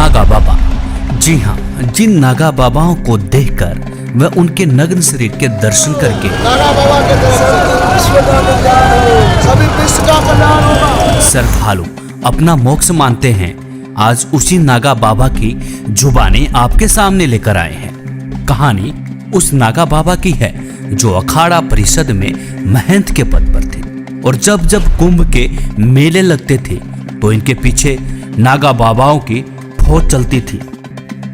नागा बाबा। जी हाँ, जिन नागा बाबाओं को देखकर व उनके नग्न शरीर के दर्शन करके नागा बाबा के सभी विश्व का कल्याण होगा। श्रद्धालु अपना मोक्ष मानते हैं, आज उसी नागा बाबा की जुबानी आपके सामने लेकर आए हैं। कहानी उस नागा बाबा की है जो अखाड़ा परिषद में महंत के पद पर थे और जब जब कुंभ के मेले लगते थे तो इनके पीछे नागा बाबाओं की फौज चलती थी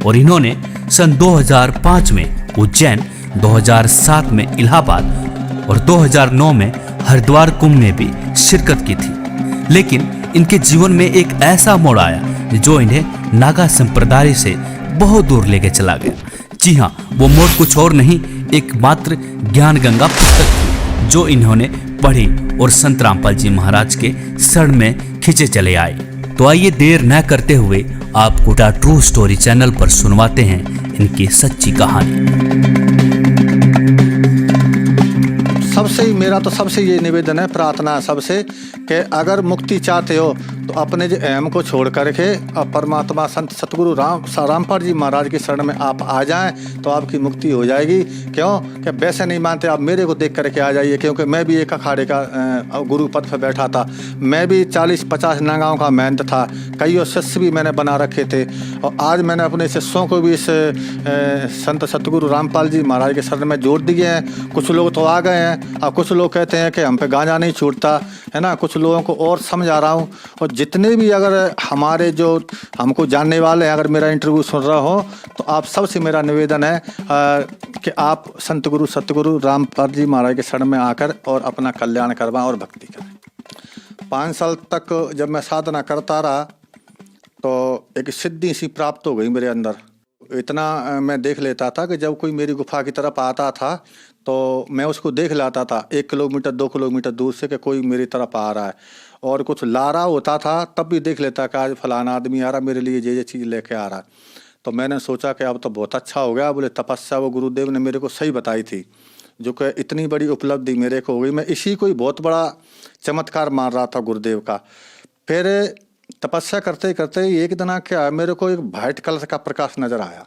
और इन्होंने सन 2005 में उज्जैन, 2007 में इलाहाबाद और 2009 में हरिद्वार कुंभ में भी शिरकत की थी। लेकिन इनके जीवन में एक ऐसा मोड़ आया जो इन्हें नागा संप्रदाय से बहुत दूर लेके चला गया। जी हाँ, वो मोड़ कुछ और नहीं, एकमात्र ज्ञान गंगा पुस्तक थी जो इन्होंने पढ़ी और संत रामपाल जी महाराज के शरण में खींचे चले आए। तो आइए देर न करते हुए आपको द ट्रू स्टोरी चैनल पर सुनवाते हैं इनकी सच्ची कहानी। सबसे मेरा तो सबसे ये निवेदन है, प्रार्थना है सबसे कि अगर मुक्ति चाहते हो तो अपने जो अहम को छोड़ करके अब परमात्मा संत सतगुरु रामपाल जी महाराज की शरण में आप आ जाएं तो आपकी मुक्ति हो जाएगी। क्यों कि वैसे नहीं मानते आप मेरे को देख करके आ जाइए, क्योंकि मैं भी एक अखाड़े का गुरु पद पर बैठा था। मैं भी 40-50 नागाओं का महंत था, कई शिष्य भी मैंने बना रखे थे और आज मैंने अपने शिष्यों को भी इस संत सतगुरु रामपाल जी महाराज के शरण में जोड़ दिए हैं। कुछ लोग तो आ गए हैं, अब कुछ लोग कहते हैं कि हम पे गांजा नहीं छूटता है ना। कुछ लोगों को और समझा रहा हूँ और जितने भी अगर हमारे जो हमको जानने वाले हैं, अगर मेरा इंटरव्यू सुन रहा हो तो आप सबसे मेरा निवेदन है कि आप संत गुरु सतगुरु रामपाल जी महाराज के शरण में आकर और अपना कल्याण करवाएं और भक्ति करें। 5 साल तक जब मैं साधना करता रहा तो एक सिद्धि सी प्राप्त हो गई मेरे अंदर। इतना मैं देख लेता था कि जब कोई मेरी गुफा की तरफ आता था तो मैं उसको देख लाता था 1 किलोमीटर 2 किलोमीटर दूर से कि कोई मेरी तरफ आ रहा है। और कुछ ला रहा होता था तब भी देख लेता कि आज फलाना आदमी आ रहा, मेरे लिए ये चीज़ लेके आ रहा है। तो मैंने सोचा कि अब तो बहुत अच्छा हो गया। बोले तपस्या वो गुरुदेव ने मेरे को सही बताई थी, जो कि इतनी बड़ी उपलब्धि मेरे को हो गई। मैं इसी को ही बहुत बड़ा चमत्कार मान रहा था गुरुदेव का। फिर तपस्या करते करते एक दिन क्या मेरे को एक वाइट कलर का प्रकाश नजर आया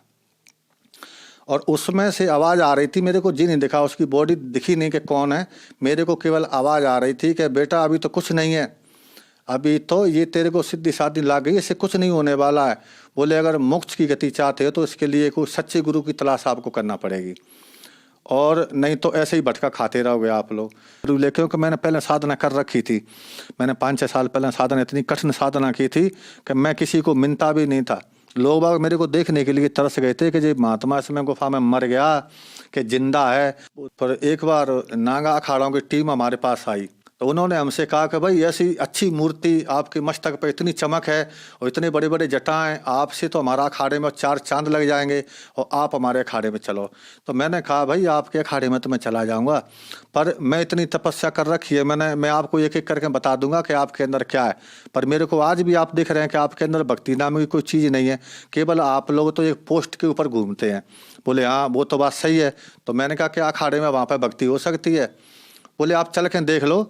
और उसमें से आवाज़ आ रही थी। मेरे को जी नहीं दिखा, उसकी बॉडी दिखी नहीं कि कौन है। मेरे को केवल आवाज़ आ रही थी कि बेटा अभी तो कुछ नहीं है, अभी तो ये तेरे को सिद्धि साधी लग गई, इससे कुछ नहीं होने वाला है। बोले अगर मोक्ष की गति चाहते हो तो इसके लिए कोई सच्चे गुरु की तलाश आपको करना पड़ेगी और नहीं तो ऐसे ही भटका खाते रहोगे आप लोग। क्योंकि मैंने पहले साधना कर रखी थी, मैंने 5-6 साल पहले साधना, इतनी कठिन साधना की थी कि मैं किसी को मिलता भी नहीं था। लोग बाग मेरे को देखने के लिए तरस गए थे कि जी महात्मा इसमें गुफा में मर गया कि जिंदा है। पर एक बार नागा अखाड़ों की टीम हमारे पास आई तो उन्होंने हमसे कहा कि भाई ऐसी अच्छी मूर्ति आपके मस्तक पे इतनी चमक है और इतने बड़े बड़े जटाएं, आपसे तो हमारा अखाड़े में 4 चांद लग जाएंगे और आप हमारे अखाड़े में चलो। तो मैंने कहा भाई आपके अखाड़े में तो मैं चला जाऊंगा, पर मैं इतनी तपस्या कर रखी है, मैं आपको एक एक करके बता दूंगा कि आपके अंदर क्या है। पर मेरे को आज भी आप दिख रहे हैं कि आपके अंदर भक्ति नाम की कोई चीज़ नहीं है, केवल आप लोग तो एक पोस्ट के ऊपर घूमते हैं। बोले हाँ वो तो बात सही है। तो मैंने कहा कि अखाड़े में वहाँ पर भक्ति हो सकती है? बोले आप चल के देख लो।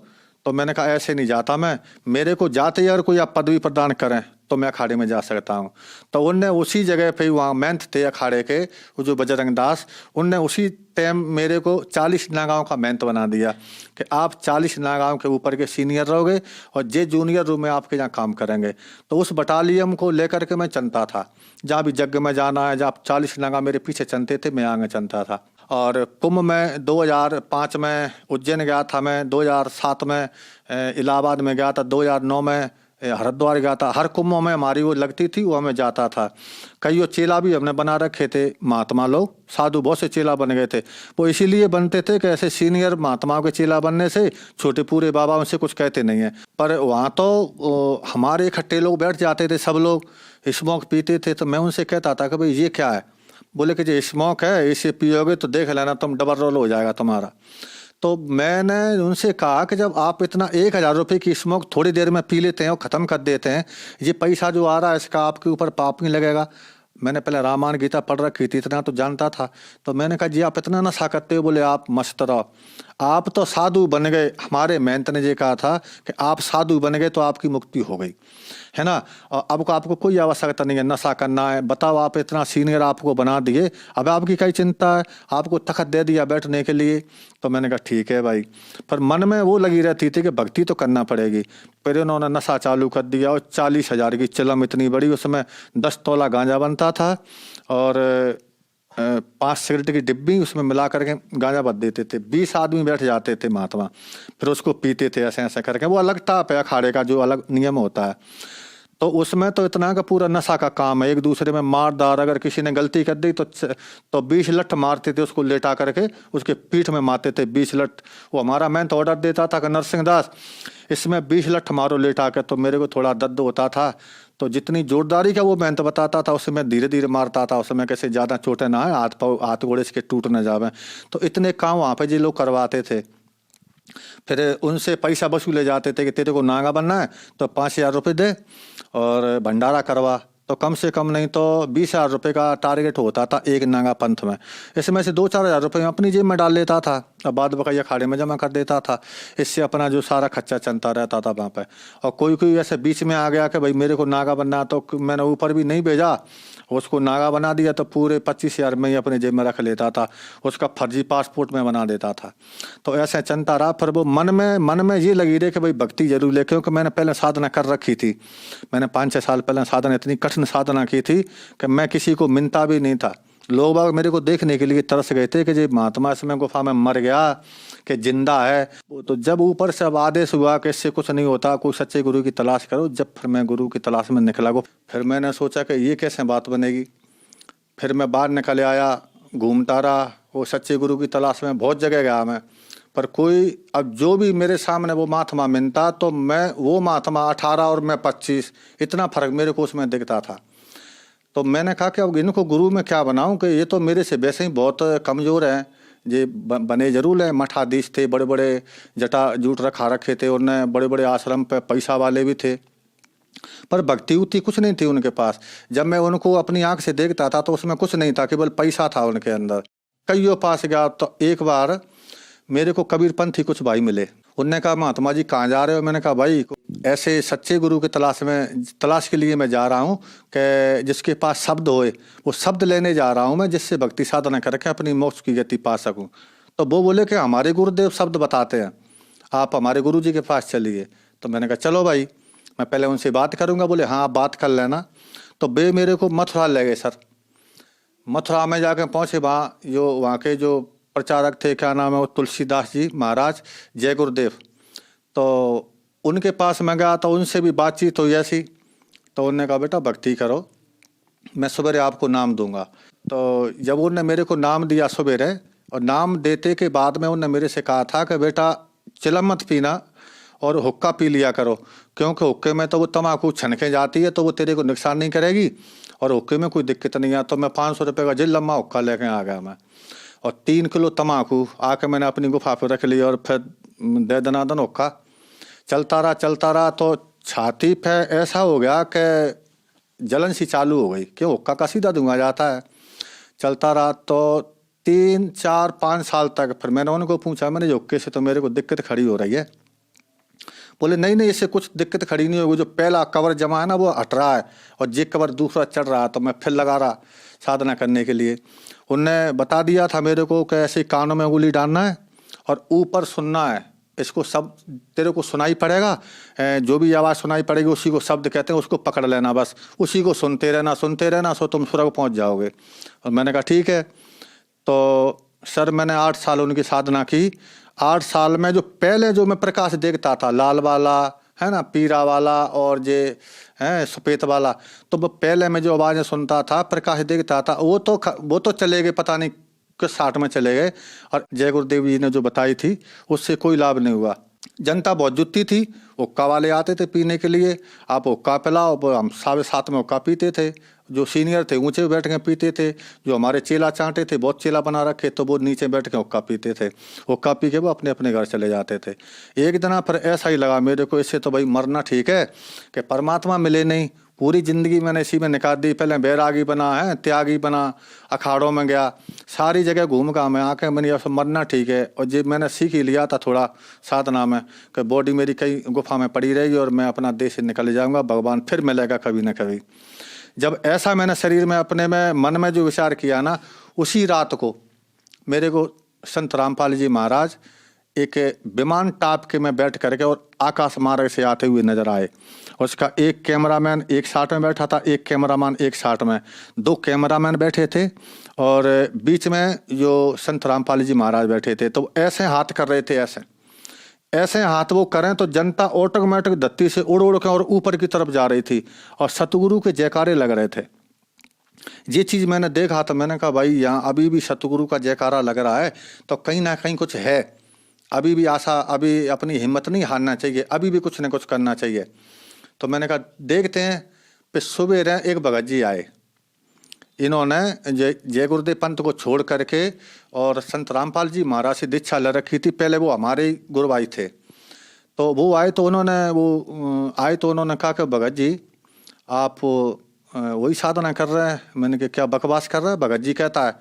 तो मैंने कहा ऐसे नहीं जाता मैं, मेरे को जाते ही अगर कोई आप पदवी प्रदान करें तो मैं अखाड़े में जा सकता हूँ। तो उनने उसी जगह पे वहाँ महंत थे अखाड़े के, वो जो बजरंग दास, उनने उसी टाइम मेरे को 40 नागाओं का महंत बना दिया कि आप 40 नागाओं के ऊपर के सीनियर रहोगे और जे जूनियर रूम में आपके यहाँ काम करेंगे। तो उस बटालियन को लेकर के मैं चलता था, जहाँ भी यज्ञ में जाना है, जहाँ 40 नागा मेरे पीछे चलते थे मैं आगे चलता था। और कुंभ में 2005 में उज्जैन गया था मैं, 2007 में इलाहाबाद में गया था, 2009 में हरिद्वार गया था। हर कुंभों में हमारी वो लगती थी, वो हमें जाता था। कई वो चेला भी हमने बना रखे थे, महात्मा लोग, साधु बहुत से चेला बन गए थे। वो इसीलिए बनते थे कि ऐसे सीनियर महात्माओं के चेला बनने से छोटे पूरे बाबा उनसे कुछ कहते नहीं है। पर वहाँ तो हमारे इकट्ठे लोग बैठ जाते थे, सब लोग स्मोक पीते थे। तो मैं उनसे कहता था कि भाई ये क्या है? बोले कि जो स्मोक है इसे पियोगे तो देख लेना तुम डबल रोल हो जाएगा तुम्हारा। तो मैंने उनसे कहा कि जब आप इतना 1000 रुपये की स्मोक थोड़ी देर में पी लेते हैं और ख़त्म कर देते हैं, ये पैसा जो आ रहा है इसका आपके ऊपर पाप नहीं लगेगा? मैंने पहले रामायण गीता पढ़ रखी थी, इतना तो जानता था। तो मैंने कहा जी आप इतना नशा करते हो? बोले आप मस्त रहो, आप तो साधु बन गए। हमारे महंत ने ये कहा था कि आप साधु बन गए तो आपकी मुक्ति हो गई। है ना। और अब को आपको कोई आवश्यकता नहीं है नशा करना है, बताओ आप इतना सीनियर आपको बना दिए, अब आपकी क्या चिंता है, आपको तखत दे दिया बैठने के लिए। तो मैंने कहा ठीक है भाई, पर मन में वो लगी रहती थी कि भक्ति तो करना पड़ेगी। फिर उन्होंने नशा चालू कर दिया और 40,000 की चिलम इतनी बड़ी, उसमें 10 तोला गांजा बनता था और 5 सिगरेट की डिब्बी उसमें मिला करके गांजा भर देते थे। 20 आदमी बैठ जाते थे महात्मा, फिर उसको पीते थे ऐसे ऐसे करके। वो अलग टाप है अखाड़े का, जो अलग नियम होता है। तो उसमें तो इतना का पूरा नशा का काम है, एक दूसरे में मारदार। अगर किसी ने गलती कर दी तो 20 लठ मारते थे उसको, लेटा करके उसके पीठ में मारते थे 20 लठ। वो हमारा मैं तो ऑर्डर देता था कि नरसिंह दास इसमें 20 लठ मारो लेटा कर। तो मेरे को थोड़ा दर्द होता था, तो जितनी जोरदारी का वो मैं तो बताता था, उससे मैं धीरे धीरे मारता था। उसमें कैसे ज़्यादा चोटें ना आए, हाथ घोड़े इसके टूट न जावे। तो इतने काम वहाँ पे जी लोग करवाते थे। फिर उनसे पैसा वसूले जाते थे कि तेरे को नागा बनना है तो 5,000 रुपये दे और भंडारा करवा। तो कम से कम नहीं तो 20,000 रुपये का टारगेट होता था एक नागा पंथ में। इसमें से 2-4 हज़ार रुपये अपनी जेब में डाल लेता था और बाद बकाई अखाड़े में जमा कर देता था। इससे अपना जो सारा खर्चा चलता रहता था वहाँ पे। और कोई कोई ऐसे बीच में आ गया कि भाई मेरे को नागा बनना, तो मैंने ऊपर भी नहीं भेजा, उसको नागा बना दिया तो पूरे 25,000 में ही अपने जेब में रख लेता था, उसका फर्जी पासपोर्ट में बना देता था। तो ऐसे चलता रहा। फिर वो मन में ये लगी रही कि भाई भक्ति जरूर ले, क्योंकि मैंने पहले साधना कर रखी थी। मैंने 5-6 साल पहले साधना, इतनी कठिन साधना की थी कि मैं किसी को मिलता भी नहीं था। लोग बाग मेरे को देखने के लिए तरस गए थे कि जी महात्मा इसमें गुफा में मर गया कि जिंदा है। तो जब ऊपर से अब आदेश हुआ कि इससे कुछ नहीं होता, कोई सच्चे गुरु की तलाश करो, जब फिर मैं गुरु की तलाश में निकला गो। फिर मैंने सोचा कि ये कैसे बात बनेगी। फिर मैं बाहर निकल आया, घूमता रहा, वो सच्चे गुरु की तलाश में बहुत जगह गया मैं, पर कोई, अब जो भी मेरे सामने वो महात्मा मिलता तो मैं वो महात्मा 18 और मैं 25, इतना फर्क मेरे को उसमें दिखता था। तो मैंने कहा कि अब इनको गुरु में क्या बनाऊं कि ये तो मेरे से वैसे ही बहुत कमज़ोर हैं। ये बने जरूर हैं, मठाधीश थे, बड़े बड़े जटा जूट रखा रखे थे, उन्हें बड़े बड़े आश्रम पे पैसा वाले भी थे, पर भक्ति उक्ति कुछ नहीं थी उनके पास। जब मैं उनको अपनी आंख से देखता था तो उसमें कुछ नहीं था, केवल पैसा था उनके अंदर। कईयों पास गया तो एक बार मेरे को कबीरपंथी कुछ भाई मिले। उनने कहा महात्मा जी कहाँ जा रहे हो? मैंने कहा भाई ऐसे सच्चे गुरु की तलाश के लिए मैं जा रहा हूँ कि जिसके पास शब्द होए, वो शब्द लेने जा रहा हूँ मैं, जिससे भक्ति साधना करके अपनी मोक्ष की गति पा सकूँ। तो वो बोले कि हमारे गुरुदेव शब्द बताते हैं, आप हमारे गुरु जी के पास चलिए। तो मैंने कहा चलो भाई, मैं पहले उनसे बात करूँगा। बोले हाँ आप बात कर लेना। तो वे मेरे को मथुरा ले गए सर। मथुरा में जाकर पहुँचे, वहाँ के जो प्रचारक थे, क्या नाम है वो, तुलसीदास जी महाराज, जय गुरुदेव। तो उनके पास मैं गया तो उनसे भी बातचीत हुई ऐसी। तो उन्होंने कहा बेटा भक्ति करो, मैं सवेरे आपको नाम दूंगा। तो जब उन्होंने मेरे को नाम दिया सवेरे, और नाम देते के बाद में उन्होंने मेरे से कहा था कि बेटा चिलम मत पीना और हुक्का पी लिया करो, क्योंकि हुक्के में तो वो तम्बाकू छनके जाती है तो वो तेरे को नुकसान नहीं करेगी और हुक्के में कोई दिक्कत नहीं है। तो मैं 500 रुपये का जिल लम्बा हुक्का लेके आ गया मैं, और 3 किलो तम्बाकू आके मैंने अपनी गुफा पर रख लिया और फिर दे दनादन हुक्का चलता रहा। तो छाती पे ऐसा हो गया कि जलन सी चालू हो गई कि हुक्का का सीधा धुआं जाता है। चलता रहा तो 3, 4, 5 साल तक। फिर मैंने उनको पूछा, मैंने हुक्के से तो मेरे को दिक्कत खड़ी हो रही है। बोले नहीं इससे कुछ दिक्कत खड़ी नहीं होगी, जो पहला कवर जमा है ना वो हट रहा है और जे कवर दूसरा चढ़ रहा है। तो मैं फिर लगा रहा साधना करने के लिए। उनने बता दिया था मेरे को कि ऐसे कानों में उंगली डालना है और ऊपर सुनना है, इसको सब तेरे को सुनाई पड़ेगा, जो भी आवाज़ सुनाई पड़ेगी उसी को शब्द कहते हैं, उसको पकड़ लेना, बस उसी को सुनते रहना सो तुम स्वर्ग पहुंच जाओगे। और मैंने कहा ठीक है। तो सर मैंने 8 साल उनकी साधना की। 8 साल में जो पहले जो मैं प्रकाश देखता था, लाल वाला है ना, पीरा वाला और जे है सफ़ेद वाला, तो वो पहले मैं जो आवाज़ें सुनता था, प्रकाश देखता था, वो तो चले गए, पता नहीं किस 60 में चले गए। और जय गुरुदेव जी ने जो बताई थी उससे कोई लाभ नहीं हुआ। जनता बहुत जुटती थी, हुक्का वाले आते थे पीने के लिए, आप हुक्का पिलाओ, हम 7:30 में हुक्का पीते थे। जो सीनियर थे ऊंचे बैठ के पीते थे, जो हमारे चेला चांटे थे, बहुत चेला बना रखे, तो वो नीचे बैठ के हुक्का पीते थे। हुक्का पी के वो अपने अपने घर चले जाते थे। एक दिन फिर ऐसा ही लगा मेरे को, इससे तो भाई मरना ठीक है कि परमात्मा मिले नहीं, पूरी ज़िंदगी मैंने इसी में निकाल दी। पहले बैरागी बना है, त्यागी बना, अखाड़ों में गया, सारी जगह घूम का मैं आके मैंने अब मरना ठीक है। और जब मैंने सीख ही लिया था थोड़ा साधना में कि बॉडी मेरी कई गुफा में पड़ी रहेगी और मैं अपना देश से निकल जाऊँगा, भगवान फिर मिलेगा कभी ना कभी। जब ऐसा मैंने शरीर में अपने में मन में जो विचार किया ना, उसी रात को मेरे को संत रामपाल जी महाराज एक विमान टाप के में बैठ करके और आकाश मार्ग से आते हुए नजर आए। उसका एक कैमरामैन एक साथ में बैठा था, एक कैमरामैन एक साथ में, 2 कैमरामैन बैठे थे और बीच में जो संत रामपाल जी महाराज बैठे थे। तो ऐसे हाथ कर रहे थे, ऐसे हाथ वो करें तो जनता ऑटोमेटिक धरती से उड़ उड़ के और ऊपर की तरफ जा रही थी और सतगुरु के जयकारे लग रहे थे। ये चीज़ मैंने देखा तो मैंने कहा भाई यहाँ अभी भी सतगुरु का जयकारा लग रहा है तो कहीं ना कहीं कुछ है, अभी भी आशा, अभी अपनी हिम्मत नहीं हारना चाहिए, अभी भी कुछ न कुछ करना चाहिए। तो मैंने कहा देखते हैं। फिर सुबह एक भगत जी आए, इन्होंने जय गुरुदेव पंथ को छोड़ करके और संत रामपाल जी महाराज से दीक्षा ले रखी थी। पहले वो हमारे ही गुरु भाई थे। तो वो आए तो उन्होंने कहा कि भगत जी आप वही साधना कर रहे हैं। मैंने कहा क्या बकवास कर रहे हैं? भगत जी कहता है,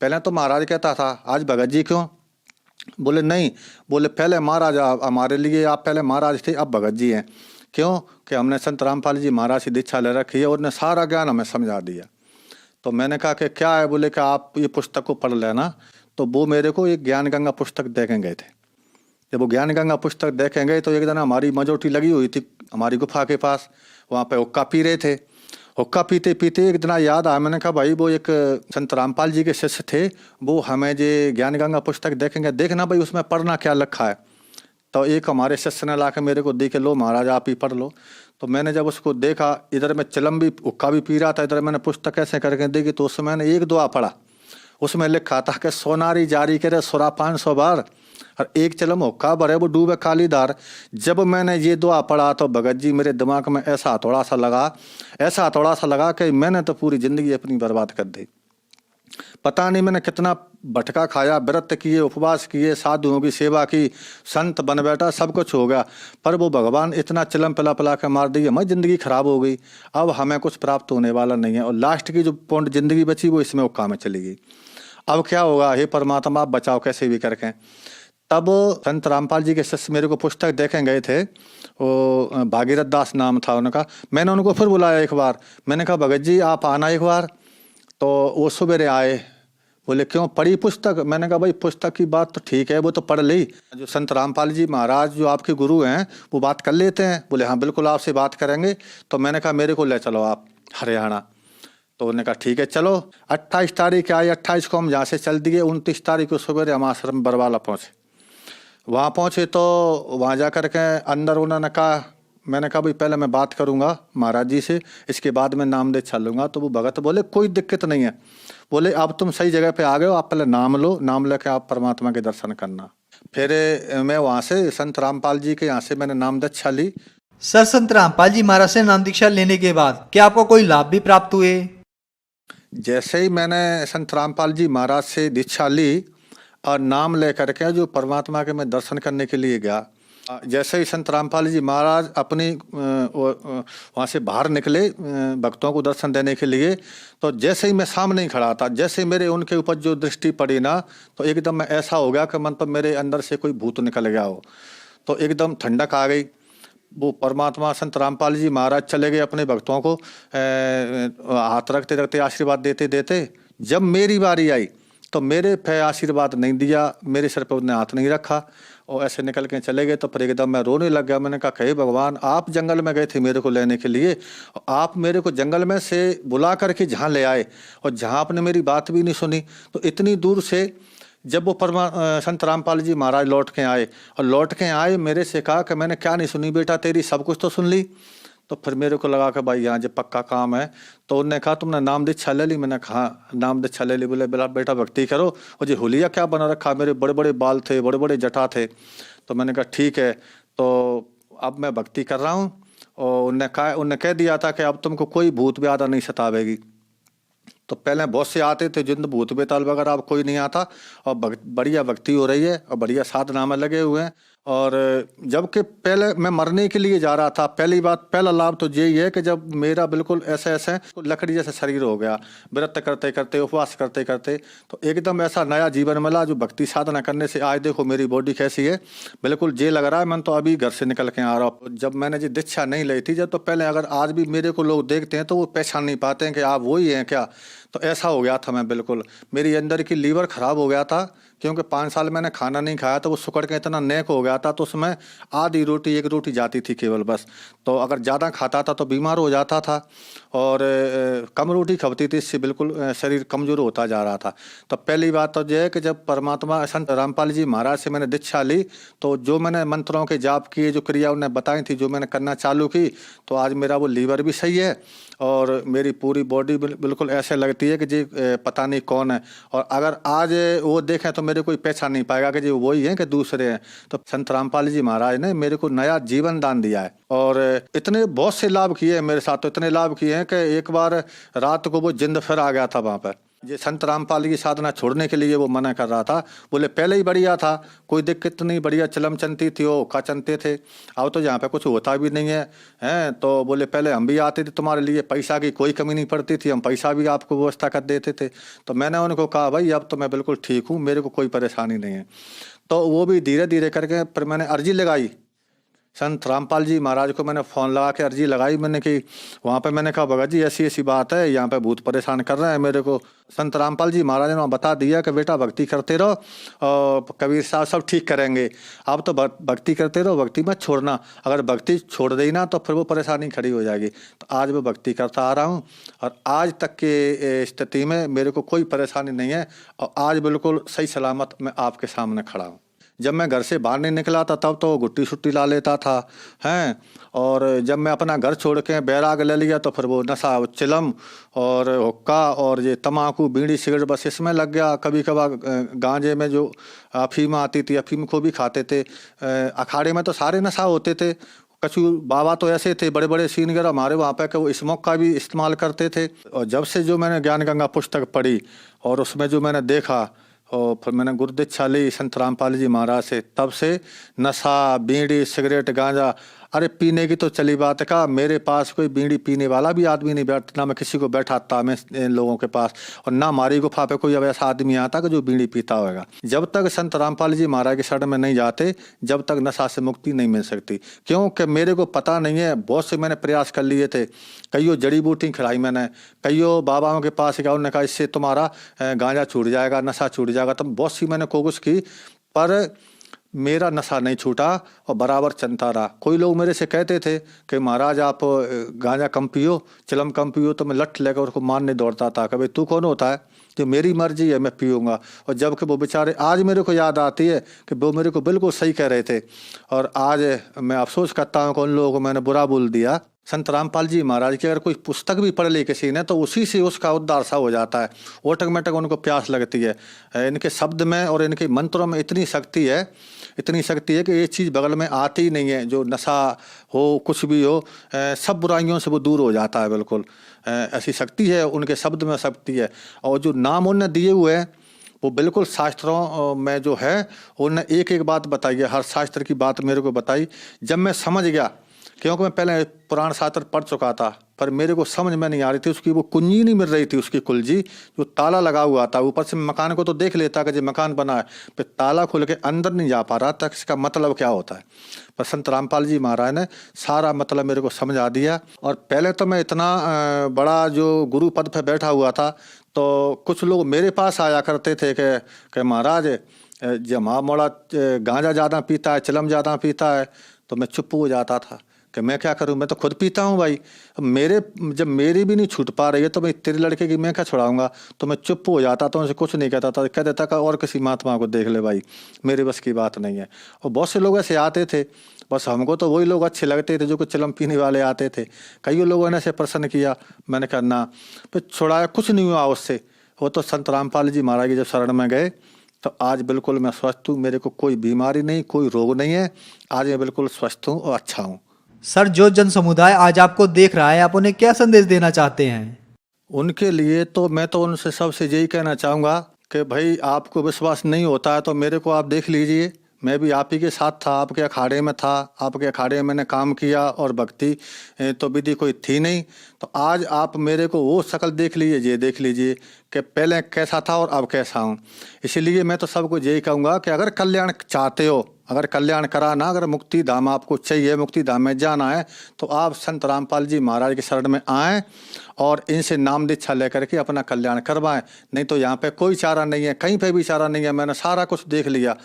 पहले तो महाराज कहता था, आज भगत जी क्यों? बोले नहीं, बोले पहले महाराज हमारे लिए आप पहले महाराज थे, अब भगत जी हैं। क्यों? कि हमने संत रामपाल जी महाराज से दीक्षा ले रखी है और उन्हें सारा ज्ञान हमें समझा दिया। तो मैंने कहा कि क्या है? बोले कि आप ये पुस्तक को पढ़ लेना। तो वो मेरे को एक ज्ञान गंगा पुस्तक देखें गए थे। जब वो ज्ञान गंगा पुस्तक देखें गए तो एक दिन हमारी मजोटी लगी हुई थी हमारी गुफा के पास, वहाँ पे हुक्का पी रहे थे। हुक्का पीते पीते एक दिन याद आया, मैंने कहा भाई वो एक संत रामपाल जी के शिष्य थे, वो हमें जो ज्ञान गंगा पुस्तक देखेंगे, देखना भाई उसमें पढ़ना क्या लिखा है। तो एक हमारे शिष्य ने ला के मेरे को देखे, लो महाराज आप ही पढ़ लो। तो मैंने जब उसको देखा, इधर मैं चिलम भी हुक्का भी पी रहा था, इधर मैंने पुस्तक ऐसे करके देखी तो उसमें मैंने एक दुआ पढ़ा। उसमें लिखा था कि सोनारी जारी करे सुरा 500 बार और एक चिलम हुक्का भरे वो डूबे काली धार। जब मैंने ये दुआ पढ़ा तो भगत जी मेरे दिमाग में ऐसा हथौड़ा सा लगा कि मैंने तो पूरी जिंदगी अपनी बर्बाद कर दी। पता नहीं मैंने कितना भटका खाया, व्रत किए, उपवास किए, साधुओं की सेवा की, संत बन बैठा, सब कुछ हो गया, पर वो भगवान इतना चिलम पिला के मार दी, हमारी जिंदगी खराब हो गई। अब हमें कुछ प्राप्त होने वाला नहीं है और लास्ट की जो पौंड जिंदगी बची वो इसमें हुक्का में चली गई। अब क्या होगा? हे परमात्मा आप बचाओ कैसे भी करके। तब संत रामपाल जी के शिष्य मेरे को पुस्तक देखें गए थे, वो भागीरथ दास नाम था उनका। मैंने उनको फिर बुलाया एक बार, मैंने कहा भगत जी आप आना एक बार। तो वो सवेरे आए, बोले क्यों पढ़ी पुस्तक? मैंने कहा भाई पुस्तक की बात तो ठीक है, वो तो पढ़ ली, जो संत रामपाल जी महाराज जो आपके गुरु हैं वो बात कर लेते हैं। बोले हाँ बिल्कुल आपसे बात करेंगे। तो मैंने कहा मेरे को ले चलो आप हरियाणा। तो उन्होंने कहा ठीक है चलो। 28 तारीख आई, 28 को हम यहाँ से चल दिए। 29 तारीख को सवेरे हम आश्रम बरवाला पहुँचे। वहाँ पहुँचे तो वहाँ जा कर के अंदर उन्होंने कहा, मैंने कहा भाई पहले मैं बात करूँगा महाराज जी से, इसके बाद मैं नाम दे चलूँगा। तो वो भगत बोले कोई दिक्कत नहीं है, बोले अब तुम सही जगह पे आ गए हो, आप पहले नाम लो, नाम लेके आप परमात्मा के दर्शन करना। फिर मैं वहाँ से संत रामपाल जी के यहाँ से मैंने नाम दीक्षा ली। सर संत रामपाल जी महाराज से नाम दीक्षा लेने के बाद क्या आपको कोई लाभ भी प्राप्त हुए? जैसे ही मैंने संत रामपाल जी महाराज से दीक्षा ली और नाम लेकर के जो परमात्मा के मैं दर्शन करने के लिए गया, जैसे ही संत रामपाल जी महाराज अपनी वहाँ से बाहर निकले भक्तों को दर्शन देने के लिए, तो जैसे ही मैं सामने ही खड़ा था, जैसे मेरे उनके ऊपर जो दृष्टि पड़ी ना, तो एकदम मैं ऐसा हो गया कि मन पर मेरे अंदर से कोई भूत निकल गया हो। तो एकदम ठंडक आ गई। वो परमात्मा संत रामपाल जी महाराज चले गए अपने भक्तों को हाथ रखते रखते आशीर्वाद देते देते। जब मेरी बारी आई तो मेरे पे आशीर्वाद नहीं दिया, मेरे सर पे उन्होंने हाथ नहीं रखा और ऐसे निकल के चले गए। तो फिर एकदम मैं रोने लग गया। मैंने कहा हे भगवान, आप जंगल में गए थे मेरे को लेने के लिए, आप मेरे को जंगल में से बुला करके जहाँ ले आए और जहाँ आपने मेरी बात भी नहीं सुनी। तो इतनी दूर से जब वो संत रामपाल जी महाराज लौट के आए और लौट के आए मेरे से कहा कि मैंने क्या नहीं सुनी बेटा तेरी, सब कुछ तो सुन ली। तो फिर मेरे को लगा कि भाई यहाँ जब पक्का काम है। तो उन्होंने कहा तुमने नाम दीक्षा ले ली? मैंने कहा नाम दीक्षा ले ली। बोले बेटा भक्ति करो। और जी हुलिया क्या बना रखा, मेरे बड़े बड़े बाल थे, बड़े बड़े जटा थे। तो मैंने कहा ठीक है, तो अब मैं भक्ति कर रहा हूँ। और उन्होंने कह दिया था कि अब तुमको कोई भूत व्याधा नहीं सतावेगी। तो पहले बहुत से आते थे जिन भूत बेताल वगैरह, अब कोई नहीं आता और बढ़िया भक्ति हो रही है और बढ़िया साधना में लगे हुए हैं और जबकि पहले मैं मरने के लिए जा रहा था, पहली बात, पहला लाभ तो यही है कि जब मेरा बिल्कुल ऐसे ऐसे लकड़ी जैसा शरीर हो गया, व्रत करते करते, उपवास करते करते, तो एकदम ऐसा नया जीवन मिला जो भक्ति साधना करने से आज देखो मेरी बॉडी कैसी है, बिल्कुल जे लग रहा है मैं तो अभी घर से निकल के आ रहा हूँ। जब मैंने जी दीक्षा नहीं ली थी जब, तो पहले अगर आज भी मेरे को लोग देखते हैं तो वो पहचान नहीं पाते हैं कि आप वही हैं क्या। तो ऐसा हो गया था मैं, बिल्कुल मेरी अंदर की लीवर खराब हो गया था, क्योंकि 5 साल मैंने खाना नहीं खाया तो वो सुकड़ के इतना नेक हो गया था, तो उसमें आधी रोटी, एक रोटी जाती थी केवल बस। तो अगर ज़्यादा खाता था तो बीमार हो जाता था, और कम रोटी खपती थी, इससे बिल्कुल शरीर कमज़ोर होता जा रहा था। तो पहली बात तो यह है कि जब परमात्मा संत रामपाल जी महाराज से मैंने दीक्षा ली, तो जो मैंने मंत्रों के जाप किए, जो क्रिया उन्हें बताई थी, जो मैंने करना चालू की, तो आज मेरा वो लीवर भी सही है और मेरी पूरी बॉडी बिल्कुल ऐसे लगती है कि जी पता नहीं कौन है। और अगर आज वो देखें तो मेरे कोई पहचान नहीं पाएगा कि जी वही हैं कि दूसरे हैं। तो संत रामपाल जी महाराज ने मेरे को नया जीवन दान दिया है, और इतने बहुत से लाभ किए हैं मेरे साथ, तो इतने लाभ किए हैं कि एक बार रात को वो जिंद फिर आ गया था वहाँ पर। ये संत रामपाल की साधना छोड़ने के लिए वो मना कर रहा था, बोले पहले ही बढ़िया था, कोई दिक्कत नहीं, बढ़िया चलम चलती थी, वो का चलते थे, अब तो यहाँ पे कुछ होता भी नहीं है, हैं। तो बोले पहले हम भी आते थे तुम्हारे लिए, पैसा की कोई कमी नहीं पड़ती थी, हम पैसा भी आपको व्यवस्था कर देते थे। तो मैंने उनको कहा भाई अब तो मैं बिल्कुल ठीक हूँ, मेरे को कोई परेशानी नहीं है। तो वो भी धीरे धीरे करके फिर मैंने अर्जी लगाई संत रामपाल जी महाराज को, मैंने फ़ोन लगा के अर्जी लगाई मैंने कि वहाँ पे मैंने कहा भगत जी ऐसी ऐसी बात है, यहाँ पे भूत परेशान कर रहे हैं मेरे को। संत रामपाल जी महाराज ने वहाँ बता दिया कि बेटा भक्ति करते रहो और कबीर साहब सब ठीक करेंगे, आप तो भक्ति करते रहो, भक्ति मत छोड़ना, अगर भक्ति छोड़ देगी ना तो फिर वो परेशानी खड़ी हो जाएगी। तो आज मैं भक्ति करता आ रहा हूँ और आज तक के स्थिति में मेरे को कोई परेशानी नहीं है, और आज बिल्कुल सही सलामत मैं आपके सामने खड़ा हूँ। जब मैं घर से बाहर नहीं निकला था तब तो गुट्टी शुट्टी ला लेता था, हैं। और जब मैं अपना घर छोड़ के बैराग ले लिया तो फिर वो नशा, चिलम और हुक्का और ये तम्बाकू, बीड़ी, सिगरेट, बस इसमें लग गया। कभी कभार गांजे में जो अफीम आती थी, अफीम को भी खाते थे। अखाड़े में तो सारे नशा होते थे, कछु बाबा तो ऐसे थे बड़े बड़े सीनियर हमारे वहाँ पे कि वो स्मोक का भी इस्तेमाल करते थे। और जब से जो मैंने ज्ञान गंगा पुस्तक पढ़ी और उसमें जो मैंने देखा और फिर मैंने गुरु दीक्षा ली संत रामपाल जी महाराज से, तब से नशा, बीड़ी, सिगरेट, गांजा, अरे पीने की तो चली बात है का, मेरे पास कोई बीड़ी पीने वाला भी आदमी नहीं बैठता, ना मैं किसी को बैठाता मैं इन लोगों के पास, और ना हमारी गुफा पे कोई अब ऐसा आदमी आता कि जो बीड़ी पीता होगा। जब तक संत रामपाल जी महाराज के शरण में नहीं जाते जब तक नशा से मुक्ति नहीं मिल सकती, क्योंकि मेरे को पता नहीं है। बहुत से मैंने प्रयास कर लिए थे, कईयों जड़ी बूटी खिलाई मैंने, कईयों बाबाओं के पास गया, उन्होंने कहा इससे तुम्हारा गांजा छूट जाएगा, नशा छूट जाएगा, तो बहुत सी मैंने कोशिश की, पर मेरा नशा नहीं छूटा और बराबर चलता रहा। कोई लोग मेरे से कहते थे कि महाराज आप गांजा कम पियो, चिलम कम पियो, तो मैं लठ लेकर उसको मारने दौड़ता था। कभी तू कौन होता है, जो मेरी मर्जी है मैं पीऊँगा। और जबकि वो बेचारे, आज मेरे को याद आती है कि वो मेरे को बिल्कुल सही कह रहे थे, और आज मैं अफसोस करता हूँ कि उन लोगों को मैंने बुरा बोल दिया। संत रामपाल जी महाराज की अगर कोई पुस्तक भी पढ़ ली किसी ने तो उसी से उसका उद्धार सा हो जाता है, ऑटोमेटिक उनको प्यास लगती है। इनके शब्द में और इनके मंत्रों में इतनी शक्ति है, इतनी शक्ति है कि ये चीज़ बगल में आती ही नहीं है। जो नशा हो, कुछ भी हो, सब बुराइयों से वो दूर हो जाता है बिल्कुल। ऐसी शक्ति है उनके शब्द में, शक्ति है। और जो नाम उन्होंने दिए हुए हैं वो बिल्कुल शास्त्रों में जो है उन्होंने एक एक बात बताई है, हर शास्त्र की बात मेरे को बताई। जब मैं समझ गया, क्योंकि मैं पहले पुराण शास्त्र पढ़ चुका था, पर मेरे को समझ में नहीं आ रही थी, उसकी वो कुंजी नहीं मिल रही थी, उसकी कुलजी जो ताला लगा हुआ था। ऊपर से मकान को तो देख लेता कि जो मकान बना है, फिर ताला खोल के अंदर नहीं जा पा रहा था, इसका मतलब क्या होता है। पर संत रामपाल जी महाराज ने सारा मतलब मेरे को समझा दिया। और पहले तो मैं इतना बड़ा जो गुरु पद पर बैठा हुआ था, तो कुछ लोग मेरे पास आया करते थे कि महाराज जब मोड़ा गांजा ज़्यादा पीता है, चिलम ज़्यादा पीता है, तो मैं चुप हो जाता था कि मैं क्या करूं, मैं तो खुद पीता हूं भाई। जब मेरी भी नहीं छूट पा रही है तो मैं तेरे लड़के की मैं क्या छुड़ाऊंगा। तो मैं चुप हो जाता था, उनसे कुछ नहीं कहता था, कह देता कि और किसी महात्मा को देख ले भाई, मेरे बस की बात नहीं है। और बहुत से लोग ऐसे आते थे, बस हमको तो वही लोग अच्छे लगते थे जो कुछ चिलम पीने वाले आते थे। कई लोगों ने ऐसे प्रश्न किया, मैंने कहा ना, फिर छुड़ाया, कुछ नहीं हुआ उससे। वो तो संत रामपाल जी महाराज जब शरण में गए तो आज बिल्कुल मैं स्वस्थ हूँ, मेरे को कोई बीमारी नहीं, कोई रोग नहीं है, आज मैं बिल्कुल स्वस्थ हूँ और अच्छा हूँ। सर, जो जन समुदाय आज आपको देख रहा है, आप उन्हें क्या संदेश देना चाहते हैं? उनके लिए तो मैं तो उनसे सबसे यही कहना चाहूँगा कि भाई आपको विश्वास नहीं होता है तो मेरे को आप देख लीजिए, मैं भी आप ही के साथ था, आपके अखाड़े में था, आपके अखाड़े में मैंने काम किया और भक्ति तो विधि कोई थी नहीं। तो आज आप मेरे को वो शक्ल देख लीजिए, ये देख लीजिए कि पहले कैसा था और अब कैसा हूँ। इसीलिए मैं तो सबको यही कहूँगा कि अगर कल्याण चाहते हो, अगर कल्याण कराना, अगर मुक्ति धाम आपको चाहिए, मुक्ति धाम में जाना है, तो आप संत रामपाल जी महाराज के शरण में आएँ और इनसे नाम दीक्षा लेकर के अपना कल्याण करवाएं। नहीं तो यहाँ पे कोई चारा नहीं है, कहीं पे भी चारा नहीं है। मैंने सारा कुछ देख लिया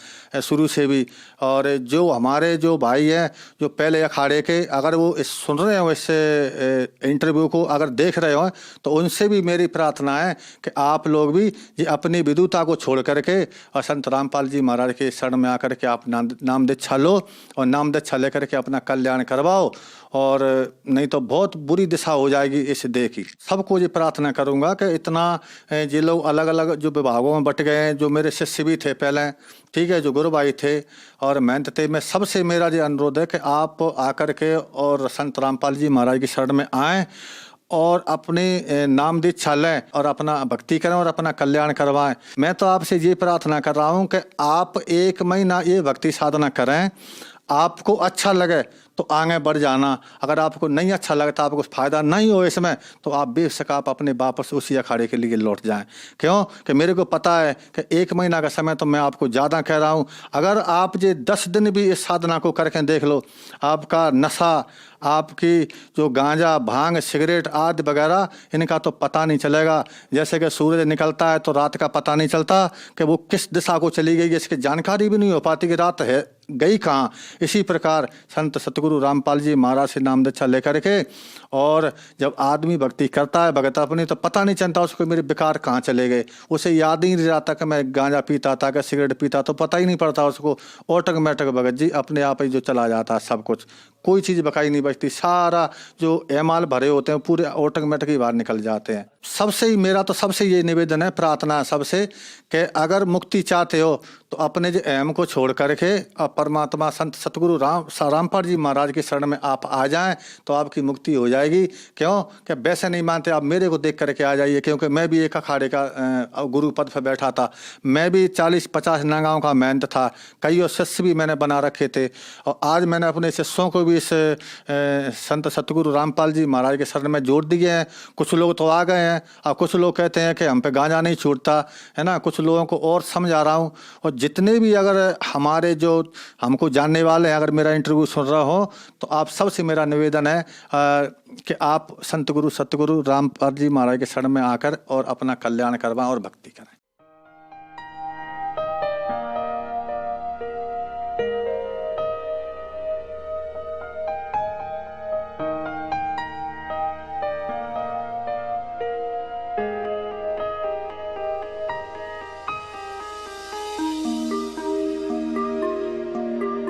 शुरू से भी। और जो हमारे जो भाई हैं जो पहले अखाड़े के, अगर वो सुन रहे हो इस इंटरव्यू को, अगर देख रहे हो, तो उनसे भी मेरी प्रार्थना है कि आप लोग भी ये अपनी विदुता को छोड़ करके और संत रामपाल जी महाराज के शरण में आकर के आप नाम दीक्षा लो और नाम दीक्षा लेकर के अपना कल्याण करवाओ। और नहीं तो बहुत बुरी दिशा हो जाएगी इस देह की। सबको ये प्रार्थना करूंगा कि इतना ये लोग अलग अलग जो विभागों में बट गए हैं, जो मेरे शिष्य भी थे पहले, ठीक है, जो गुरु भाई थे और महंत थे, मैं सबसे मेरा ये अनुरोध है कि आप आकर के और संत रामपाल जी महाराज की शरण में आएँ और अपने नाम दीक्षा लें और अपना भक्ति करें और अपना कल्याण करवाएं। मैं तो आपसे ये प्रार्थना कर रहा हूं कि आप 1 महीना ये भक्ति साधना करें, आपको अच्छा लगे तो आगे बढ़ जाना। अगर आपको नहीं अच्छा लगता, आपको फायदा नहीं हो इसमें, तो आप बेशक आप अपने वापस उसी अखाड़े के लिए लौट जाएं। क्यों कि मेरे को पता है कि 1 महीना का समय तो मैं आपको ज़्यादा कह रहा हूं। अगर आप ये 10 दिन भी इस साधना को करके देख लो, आपका नशा, आपकी जो गांजा, भांग, सिगरेट आदि वगैरह, इनका तो पता नहीं चलेगा। जैसे कि सूरज निकलता है तो रात का पता नहीं चलता कि वो किस दिशा को चली गई, इसकी जानकारी भी नहीं हो पाती कि रात है गई कहाँ। इसी प्रकार संत सतगुरु रामपाल जी महाराज से नाम दीक्षा लेकर के, और जब आदमी भक्ति करता है भगत अपनी, तो पता नहीं चलता उसको मेरे विकार कहाँ चले गए। उसे याद ही नहीं रहता कि मैं गांजा पीता था, कि सिगरेट पीता, तो पता ही नहीं पड़ता उसको। ऑटोमेटिक भगत जी अपने आप ही जो चला जाता है सब कुछ, कोई चीज़ बकाई नहीं बचती। सारा जो एमाल भरे होते हैं पूरे ऑटोमेटिक ही बाहर निकल जाते हैं। सबसे ही मेरा तो सबसे ये निवेदन है, प्रार्थना है सबसे, कि अगर मुक्ति चाहते हो तो अपने जो अहम को छोड़ करके और परमात्मा संत सतगुरु रामपाल जी महाराज के शरण में आप आ जाएं तो आपकी मुक्ति हो जाएगी। क्यों कि वैसे नहीं मानते आप मेरे को देख करके आ जाइए, क्योंकि मैं भी एक अखाड़े का गुरु पद पर बैठा था। मैं भी 40-50 नागांव का महंत था, कई शिष्य भी मैंने बना रखे थे। और आज मैंने अपने शिष्यों को भी इस संत सतगुरु रामपाल जी महाराज के शरण में जोड़ दिए हैं। कुछ लोग तो आ गए हैं और कुछ लोग कहते हैं कि हम पे गांजा नहीं छूटता है ना। कुछ लोगों को और समझा रहा हूँ। और जितने भी अगर हमारे जो हमको जानने वाले हैं, अगर मेरा इंटरव्यू सुन रहा हो, तो आप सबसे मेरा निवेदन है कि आप संत गुरु सतगुरु रामपाल जी महाराज के शरण में आकर और अपना कल्याण करवाएं और भक्ति करें।